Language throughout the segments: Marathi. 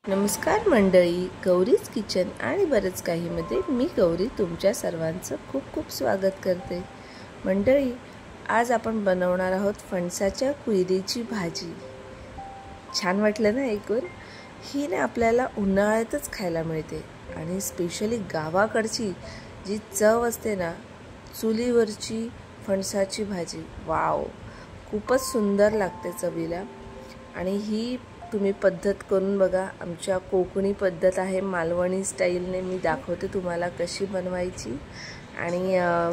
नमस्कार मंडळी, गौरीज किचन आणि बरेच काहीमध्ये मी गौरी तुमच्या सर्वांचं खूप खूप स्वागत करते। मंडळी, आज आपण बनवणार आहोत फणसाच्या कुयरीची भाजी। छान वाटलं ना ऐकून? ही ना आपल्याला उन्हाळ्यातच खायला मिळते आणि स्पेशली गावाकडची जी चव असते ना, चुलीवरची फणसाची भाजी, वाव, खूपच सुंदर लागते चवीला। आणि ही तुम्ही पद्धत करून बघा। आमच्या कोकणी पद्धत आहे, मालवणी स्टाईलने मी दाखवते तुम्हाला कशी बनवायची। आणि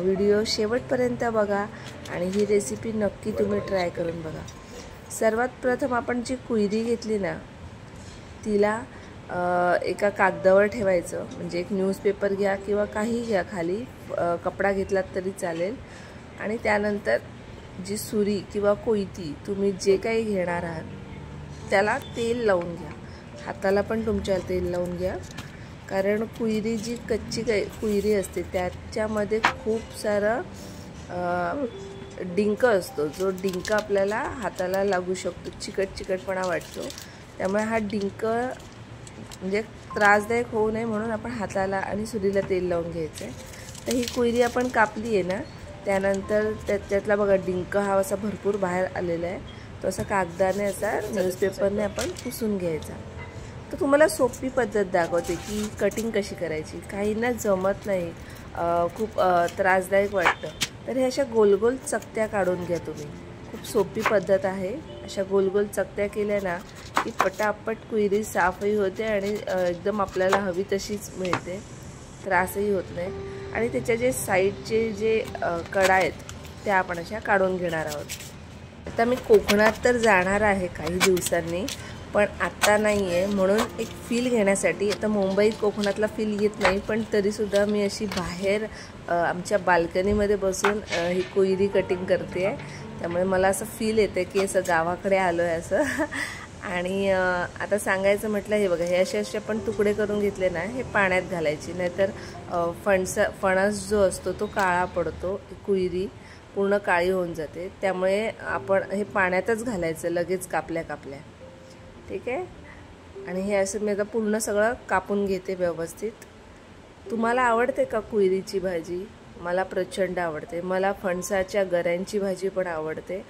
व्हिडिओ शेवटपर्यंत बघा आणि ही रेसिपी नक्की तुम्ही ट्राय करून बघा। सर्वात प्रथम आपण जी कुयरी घेतली ना, तिला एका कागदावर ठेवायचं, म्हणजे एक न्यूजपेपर घ्या किंवा काही घ्या, खाली कपडा घेतलात तरी चालेल। आणि त्यानंतर जी सुरी किंवा कोयती तुम्ही जे काही घेणार आहात त्याला तेल लावून घ्या। हाताला पण तुमच्या तेल लावून घ्या, कारण कुयरी जी कच्ची कुयरी असते त्याच्यामध्ये खूप सारा डिंक असतो, जो डिंक आपल्याला हाताला लागू शकतो, चिकटपणा वाटतो। त्यामुळे हा डिंक म्हणजे त्रासदायक होऊ नये म्हणून आपण हाताला आणि सुरीला तेल लावून घ्यायचं आहे। तर ही कुयरी आपण कापली आहे ना, त्यानंतर त्यातला बघा डिंक हा असा भरपूर बाहेर आलेला आहे, तो असा कागदाने असा न्यूजपेपरने आपण पुसून घ्यायचा। तर तुम्हाला सोपी पद्धत दाखवते की कटिंग कशी करायची। काहींना जमत नाही, खूप त्रासदायक वाटतं, तर हे अशा गोलगोल चकत्या काढून घ्या तुम्ही। खूप सोपी पद्धत आहे। अशा गोलगोल चकत्या केल्या ना की पटापट कुयरी साफही होते आणि एकदम आपल्याला हवी तशीच मिळते, त्रासही होत नाही। आणि त्याच्या जे साईडचे जे कडा आहेत त्या आपण अशा काढून घेणार आहोत। आता मी कोकणात तर जाणार आहे काही दिवसांनी, पण आत्ता नाही आहे, म्हणून एक फील घेण्यासाठी। आता मुंबईत कोकणातला फील येत नाही, पण तरीसुद्धा मी अशी बाहेर आमच्या बाल्कनीमध्ये बसून ही कुयरी कटिंग करते आहे, त्यामुळे मला असं फील येते की असं गावाकडे आलो आहे असं। आणि आता सांगायचं म्हटलं, हे बघा, हे असे आपण तुकडे करून घेतले ना, हे पाण्यात घालायचे, नाहीतर फणस जो असतो तो काळा पडतो, कुयरी पूर्ण काळी होऊन जाते। त्यामुळे आपण हे पाण्यातच घालायचं लगेच कापल्या ठीक आहे। आणि हे असं मी आता पूर्ण सगळं कापून घेते व्यवस्थित। तुम्हाला आवडते का कुयरीची भाजी? मला प्रचंड आवडते। मला फणसाच्या गऱ्यांची भाजी पण आवडते।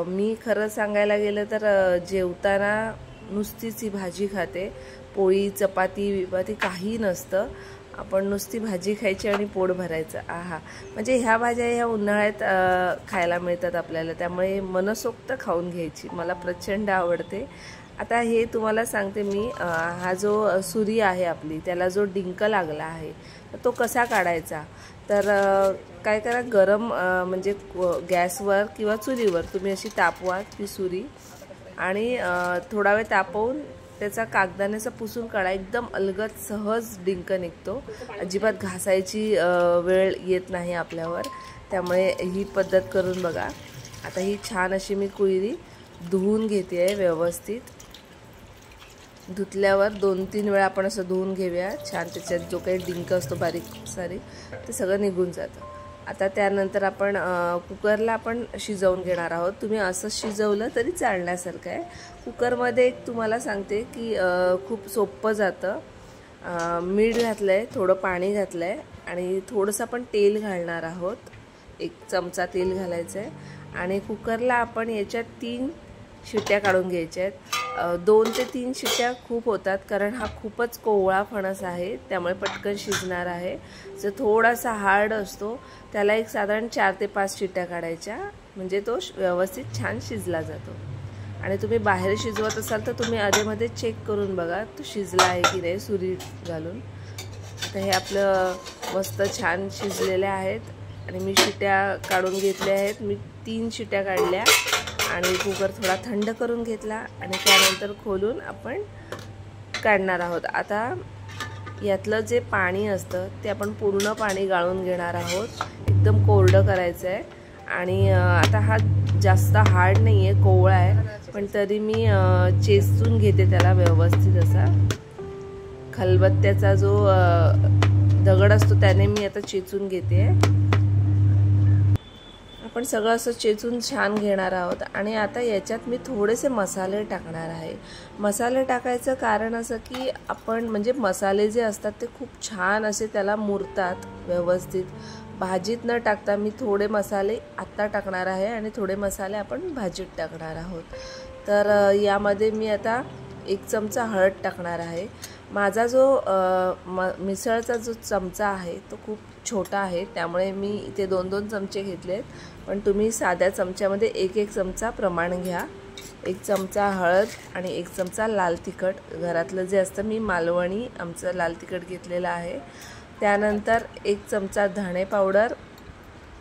मी खरं सांगायला गेलं तर जेवताना नुसतीच ही भाजी खाते, पोळी चपाती काही नसतं, आपण नुसती भाजी खायची आणि पोट भरायचं। आहा, म्हणजे ह्या भाज्या ह्या उन्हाळ्यात खायला मिळतात आपल्याला, त्यामुळे मनसोक्त खाऊन घ्यायची, मला प्रचंड आवडते। आता हे तुम्हाला सांगते मी, हा जो सुरी आहे आपली, त्याला जो डिंक लागला आहे तो कसा काढायचा। तर काय करा, गरम म्हणजे गॅसवर किंवा चुलीवर तुम्ही अशी तापवा ती सुरी, आणि थोडा वेळ तापवून त्याचा कागदाने असं पुसून काढा, एकदम अलगद सहज डिंक निघतो, अजिबात घासायची वेळ येत नाही आपल्यावर। त्यामुळे ही पद्धत करून बघा। आता ही छान अशी मी कुयरी धुवून घेते आहे व्यवस्थित। धुतल्यावर 2-3 वेळा आपण असं धुवून घेऊया छान, त्याच्यात जो काही डिंक असतो बारीक सारी ते सगळं निघून जातं। आता त्यानंतर आपण कुकरला आपण शिजवून घेणार आहोत। तुम्ही असं शिजवलं तरी चालण्यासारखं आहे। कुकरमध्ये एक तुम्हाला सांगते की खूप सोपं जातं। मीठ घातलं आहे, थोडं पाणी घातलं आहे आणि थोडंसं आपण तेल घालणार आहोत, 1 चमचा तेल घालायचं आहे। आणि कुकरला आपण याच्यात 3 शिट्ट्या काढून घ्यायच्या आहेत। 2 ते 3 शिट्ट्या खूप होतात, कारण हा खूपच कोवळा फणस आहे, त्यामुळे पटकन शिजणार आहे। जर थोडासा हार्ड असतो त्याला एक साधारण 4 ते 5 शिट्ट्या काढायच्या, म्हणजे तो व्यवस्थित छान शिजला जातो। आणि तुम्ही बाहेर शिजवत असाल तर तुम्ही आधीमध्ये चेक करून बघा तो शिजला आहे की नाही सुरी घालून। आता हे आपलं मस्त छान शिजलेले आहेत आणि मी शिट्ट्या काढून घेतल्या आहेत। मी 3 शिट्ट्या काढल्या आणि कुकर थोडा थंड करून घेतला आणि त्यानंतर खोलून आपण काढणार आहोत। आता यातलं जे पाणी असतं ते आपण पूर्ण पाणी गाळून घेणार आहोत, एकदम कोरडं करायचं आहे। आणि आता हा जास्त हार्ड नाही आहे, कोवळा आहे, पण तरी मी चेचून घेते त्याला व्यवस्थित असा। खलबत्त्याचा जो दगड असतो त्याने मी आता चेचून घेते। आपण सगळं असं चेचून छान घेणार आहोत आणि आता याच्यात मी थोडेसे मसाले टाकणार आहे। मसाले टाकायचं कारण असं की आपण म्हणजे मसाले जे असतात ते खूप छान असे त्याला मुरतात व्यवस्थित। भाजीत न टाकता मी थोडे मसाले आत्ता टाकणार आहे आणि थोडे मसाले आपण भाजीत टाकणार आहोत। तर यामध्ये मी आता 1 चमचा हळद टाकणार आहे। माझा जो मिसळचा जो चमचा आहे तो खूप छोटा आहे, त्यामुळे मी इथे 2-2 चमचे घेतलेत, पण तुम्ही साध्या चमच्यामध्ये 1-1 चमचा प्रमाण घ्या। 1 चमचा हळद आणि 1 चमचा लाल तिखट, घरातलं जे असतं मी मालवणी आमचं लाल तिखट घेतलेलं आहे। त्यानंतर 1 चमचा धणे पावडर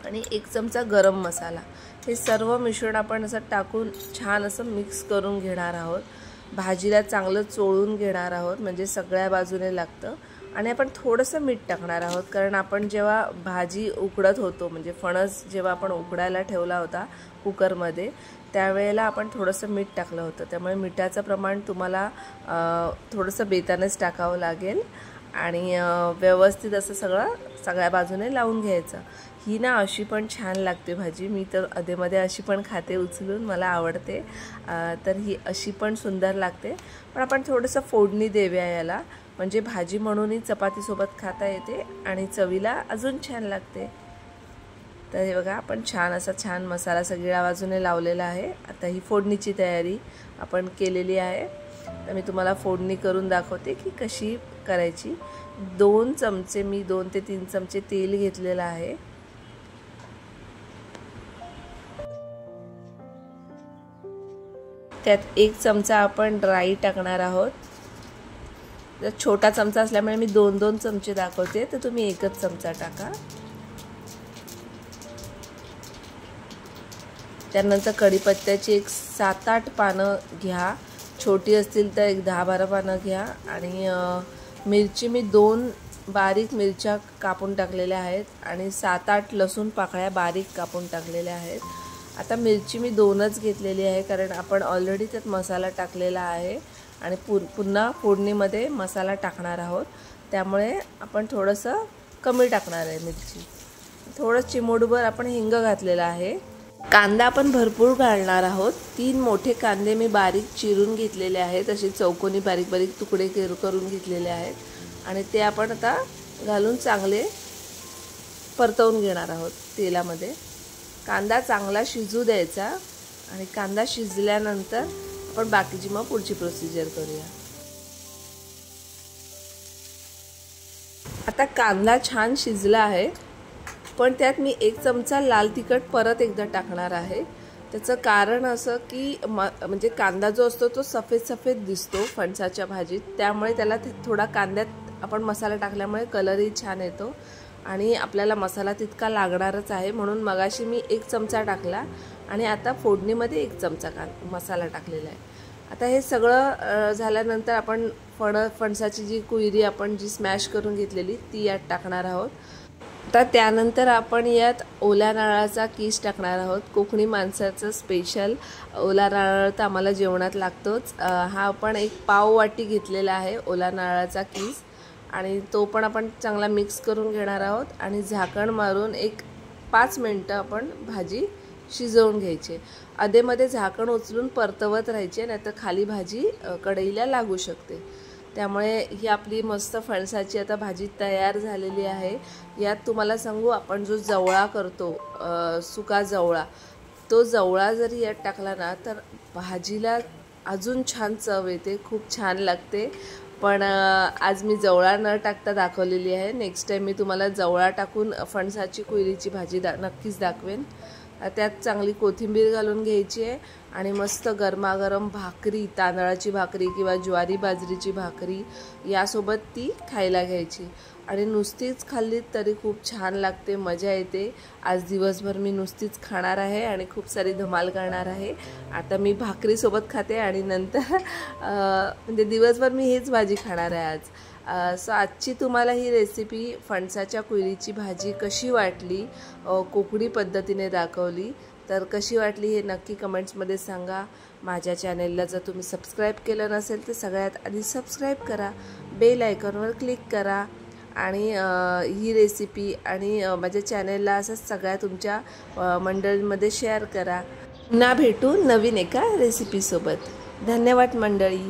आणि 1 चमचा गरम मसाला, हे सर्व मिश्रण आपण असं टाकून छान असं मिक्स करून घेणार आहोत। भाजीला चांगलं चोळून घेणार आहोत म्हणजे सगळ्या बाजूने लागतं। आणि आपण थोडंसं मीठ टाकणार आहोत, कारण आपण जेव्हा भाजी उकडत होतो म्हणजे फणस जेव्हा आपण उकडायला ठेवला होता कुकरमध्ये त्यावेळेला आपण थोडंसं मीठ टाकलं होतं, त्यामुळे मिठाचं प्रमाण तुम्हाला थोडंसं बेतानेच टाकावं लागेल आणि व्यवस्थित असं सगळ्या बाजूने लावून घ्यायचं। ही ना अशी पण छान लागते भाजी, मी तर अधेमध्ये अशी पण खाते उचलून, मला आवडते। तर ही अशी पण सुंदर लागते, पण आपण थोडंसं फोडणी देऊया याला, म्हणजे भाजी म्हणूनही चपातीसोबत खाता येते आणि चवीला अजून छान लागते। तर हे बघा आपण छान मसाला सगळ्या बाजूने लावलेला आहे। आता ही फोडणीची तयारी आपण केलेली आहे, तर मी तुम्हाला फोडणी करून दाखवते की कशी करायची। 2 चमचे मी 2 ते 3 चमचे तेल घेतलेलं आहे। त्यात 1 चमचा आपण ड्राई टाकणार आहोत। जर छोटा चमचा असल्यामुळे मी 2-2 चमचे दाखवते, तर तुम्ही 1च चमचा टाका। त्यानंतर कढीपत्त्याची एक 7-8 पानं घ्या, छोटी असतील तर एक 10-12 पानं घ्या। आणि मिरची मी 2 बारीक मिरच्या कापून टाकलेल्या आहेत आणि 7-8 लसूण पाकळ्या बारीक कापून टाकलेल्या आहेत। आता मिरची मी 2च घेतलेली आहे, कारण आपण ऑलरेडी त्यात मसाला टाकलेला आहे आणि पुन्हा फोडणीमध्ये मसाला टाकणार आहोत, त्यामुळे आपण थोडंसं कमी टाकणार आहे मिरची। थोडं चिमूटभर आपण हिंग घातलेला आहे। कांदा आपण भरपूर घालणार आहोत। 3 मोठे कांदे मी बारीक चिरून घेतलेले आहेत, असे चौकोनी बारीक बारीक तुकडे करून घेतलेले आहेत आणि ते आपण आता घालून चांगले परतवून घेणार आहोत तेलामध्ये। कांदा चांगला शिजू द्यायचा आणि कांदा शिजल्यानंतर आपण बाकीची मग पुढची प्रोसिजर करूया। आता कांदा छान शिजला आहे, पण त्यात मी 1 चमचा लाल तिखट परत एकदा टाकणार आहे। त्याचं कारण असं की म्हणजे कांदा जो असतो तो सफेद दिसतो फणसाच्या भाजीत, त्यामुळे त्याला थोडा कांद्यात आपण मसाला टाकल्यामुळे कलरही छान येतो आणि आपल्याला मसाला तितका लागणारच आहे, म्हणून मगाशी मी 1 चमचा टाकला आणि आता फोडणीमध्ये 1 चमचा मसाला टाकलेला आहे। आता हे सगळं झाल्यानंतर आपण फणसाची जी कुयरी आपण जी स्मॅश करून घेतलेली ती यात टाकणार आहोत। आता त्यानंतर आपण यात ओल्या नारळाचा कीस टाकणार आहोत। कोकणी माणसाचं स्पेशल ओला नारळ तर आम्हाला जेवणात लागतोच। हा आपण 1 पाव वाटी घेतलेला आहे ओला नारळाचा कीस आणि तो पण आपण चांगला मिक्स करून घेणार आहोत आणि झाकण मारून एक 5 मिनिटं आपण भाजी शिजवून घ्यायची। अधेमध्ये झाकण उचलून परतवत राहायचे, नाहीतर खाली भाजी कढईला लागू शकते। त्यामुळे ही आपली मस्त फणसाची आता भाजी तयार झालेली आहे। यात तुम्हाला सांगू, आपण जो जवळा करतो सुका जवळा, तो जवळा जरी यात टाकला ना तर भाजीला अजून छान चव येते, खूप छान लागते। पण आज मी जवळा न टाकता दाखवलेली आहे। नेक्स्ट टाइम मी तुम्हाला जवळा टाकून फणसाची कुयरीची भाजी नक्कीच दाखवेन। त्यात चांगली कोथिंबीर घालून घ्यायची आहे आणि मस्त गरमागरम भाकरी, तांदळाची भाकरी किंवा ज्वारी बाजरीची भाकरी यासोबत ती खायला घ्यायची आणि नुसतीच खाल्ली तरी खूप छान लागते, मजा येते। आज दिवसभर मी नुसतीच खाणार आहे आणि खूप सारी धमाल करणार आहे। आता मी भाकरीसोबत खाते आणि नंतर म्हणजे दिवसभर मी हीच भाजी खाणार आहे आज। सो आजची तुम्हाला ही रेसिपी फणसाच्या कुयरीची भाजी कशी वाटली, कोकणी पद्धतीने दाखवली, तर कशी वाटली हे नक्की कमेंट्समध्ये सांगा। माझ्या चॅनेलला जर तुम्ही सबस्क्राईब केलं नसेल तर सगळ्यात आधी सबस्क्राईब करा, बेल आयकॉनवर क्लिक करा आणि ही रेसिपी आणि माझ्या चॅनलला असंच सगळ्या तुमच्या मंडळींमध्ये शेअर करा. पुन्हा भेटू नवीन एका रेसिपीसोबत. धन्यवाद मंडळी.